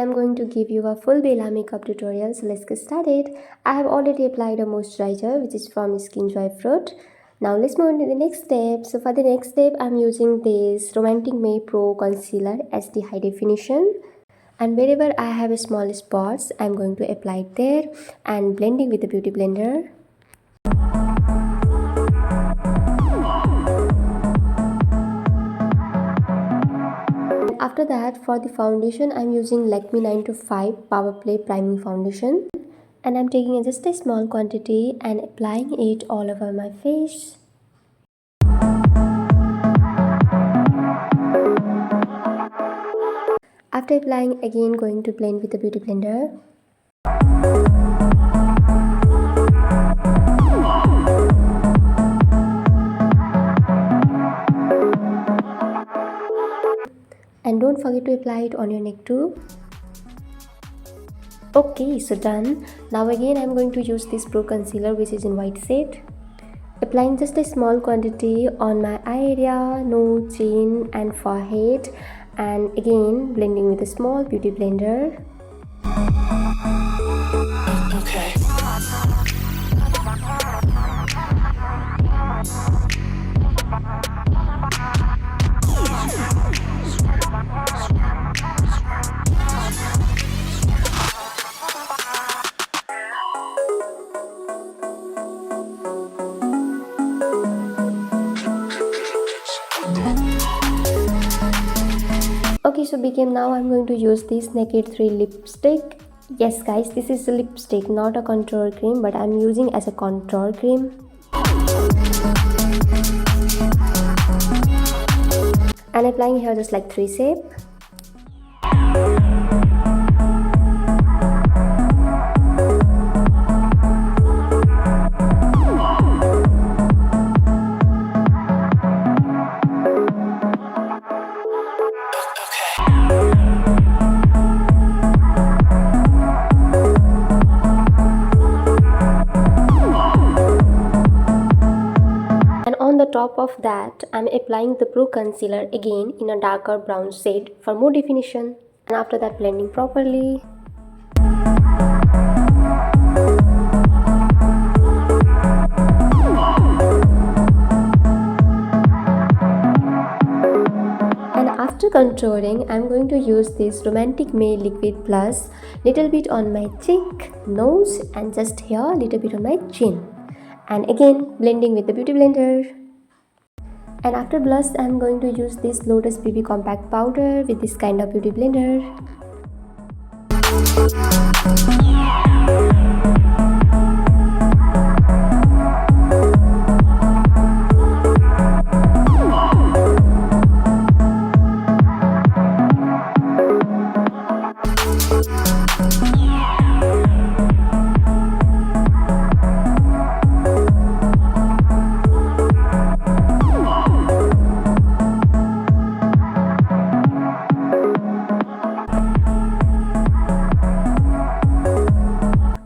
am going to give you a full Bela makeup tutorial, so let's get started. I have already applied a moisturizer which is from Skin Joy Fruit. Now let's move on to the next step. So for the next step, I'm using this Romantic May Pro Concealer HD High Definition. And wherever I have small spots, I'm going to apply it there and blending with the beauty blender. After that, for the foundation, I'm using Lakme 925 Power Play Priming Foundation. And I'm taking just a small quantity and applying it all over my face. After applying, again going to blend with the beauty blender. And don't forget to apply it on your neck too. Okay, so done. Now again I'm going to use this Pro Concealer which is in white shade. Applying just a small quantity on my eye area, nose, chin and forehead. And again blending with a small beauty blender. Okay. Okay, so begin. Now I'm going to use this Naked 3 lipstick. Yes guys, this is a lipstick, not a contour cream, but I'm using as a contour cream. And applying here just like 3 shape. On the top of that, I'm applying the Pro Concealer again in a darker brown shade for more definition, and after that blending properly. And after contouring, I'm going to use this Romantic May Liquid Plus little bit on my cheek, nose and just here little bit on my chin. And again blending with the beauty blender. And after blush, I'm going to use this Lotus BB Compact Powder with this kind of beauty blender.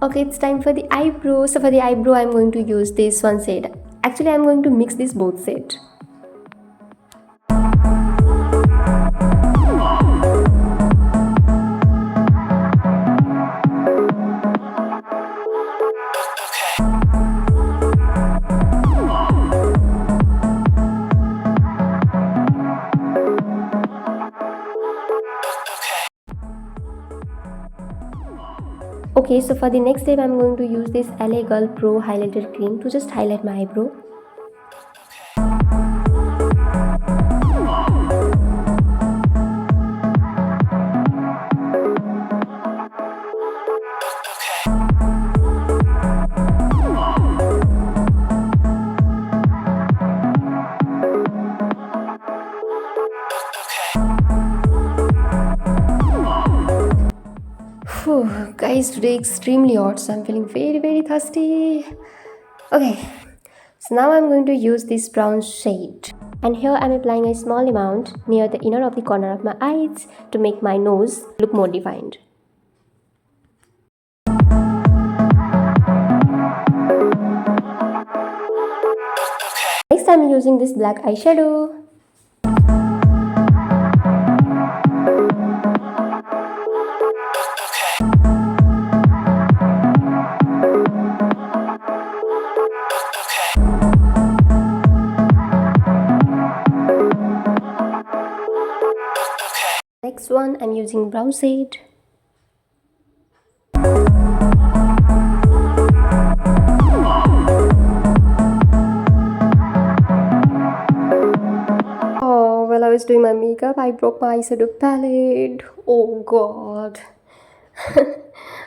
Okay, it's time for the eyebrow. So for the eyebrow, I'm going to use this one shade. Actually, I'm going to mix this both shades. Okay, so for the next step, I'm going to use this LA Girl Pro Highlighter Cream to just highlight my eyebrow. Guys, today extremely hot, so I'm feeling very thirsty. Okay, so now I'm going to use this brown shade, and here I'm applying a small amount near the inner of the corner of my eyes to make my nose look more defined. Next I'm using this black eyeshadow. one I'm using brown shade. Oh, while I was doing my makeup, I broke my eyeshadow palette. Oh god.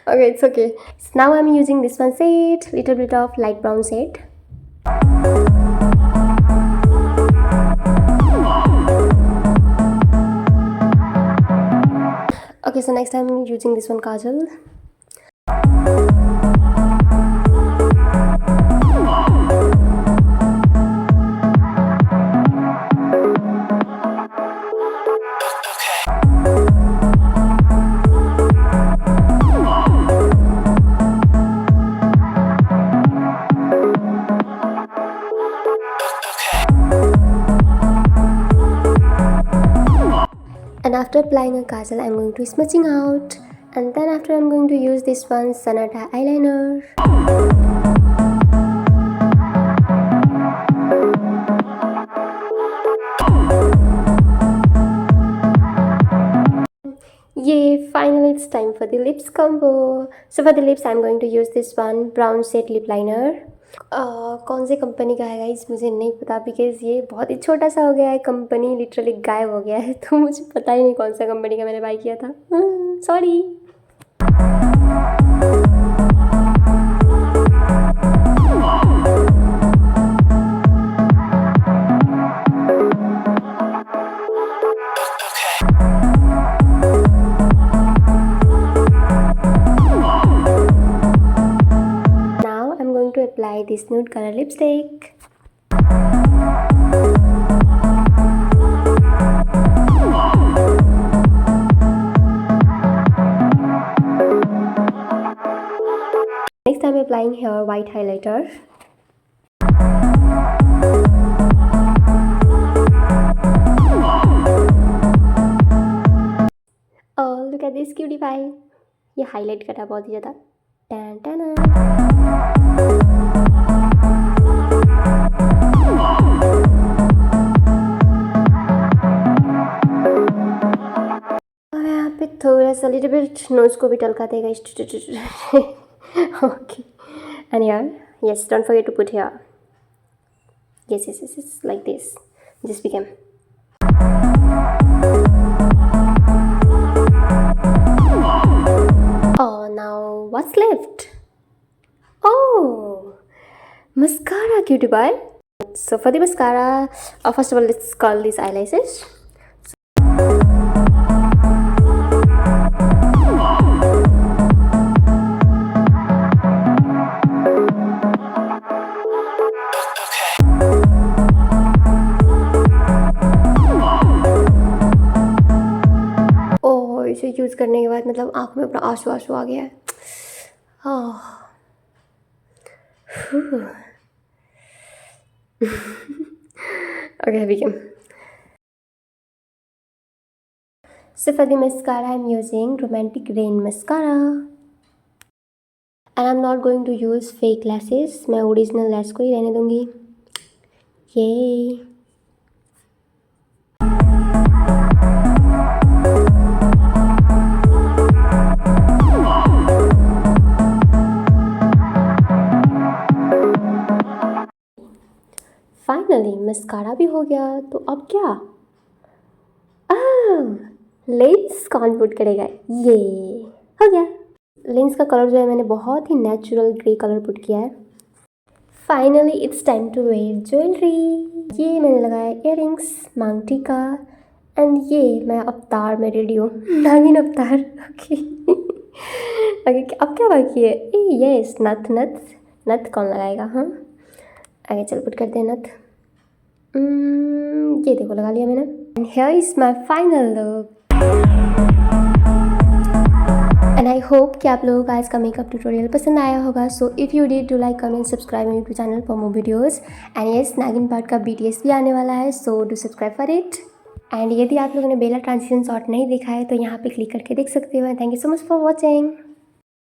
Okay, it's okay. So now I'm using this one shade, little bit of light brown shade. Okay, so next I'm using this one kajal. And after applying a kajal, I'm going to smudging out. And then after I'm going to use this one Sonata eyeliner. Yay, finally it's time for the lips combo. So for the lips I'm going to use this one brown shade lip liner. कौन से company का है guys मुझे नहीं पता, because ये बहुत ही छोटा सा हो गया है, कंपनी लिटरली गायब हो गया है, तो मुझे पता ही नहीं कौन सा कंपनी का मैंने बाय किया था, sorry. To apply this nude color lipstick. Next I'm applying here white highlighter. Oh, look at this cutie pie. ये हाईलाइट करा बहुत ही ज़्यादा। Tan tan. यहाँ पे थोड़ा सा लिटिल बिट नोज को भी टलका देगा। Okay, and here, yes, don't forget to put here. Yes, like this. Just became. Oh, now what's left? Oh, mascara, cutie pie. So for the mascara, first of all, let's curl these eyelashes. इसे use करने के बाद मतलब आँख में अपना आंसू आ गया है। Okay, I begin. So for the mascara, I'm using Romantic Rain mascara, and I'm not going to use fake lashes. मैं ओरिजिनल लैश को ही रहने दूँगी। Yay! फाइनली मस्कारा भी हो गया, तो अब क्या? लेंस कौन पुट करेगा? ये हो गया। लेंस का कलर जो है मैंने बहुत ही नेचुरल ग्रे कलर पुट किया है। Finally it's time to wear jewellery. ये मैंने लगाया इयररिंग्स, मांग टीका, एंड ये मैं अवतार में रेडी हूँ, नागिन अवतार। ओके ओके, अब क्या बाकी है? यस, नथ कौन लगाएगा? हाँ, आगे चल पुट करते हैं नथ। ये देखो लगा लिया मैंने। And here is my final look. And I hope कि आप लोगों को आज का मेकअप ट्यूटोरियल पसंद आया होगा। So if you did, do like, comment, subscribe my YouTube channel for more videos. And yes, नागिन पार्ट का BTS भी आने वाला है, so do subscribe for it. And यदि आप लोगों ने बेला ट्रांजिशन शॉट नहीं देखा है तो यहाँ पे क्लिक करके देख सकते हो। Thank you so much for watching.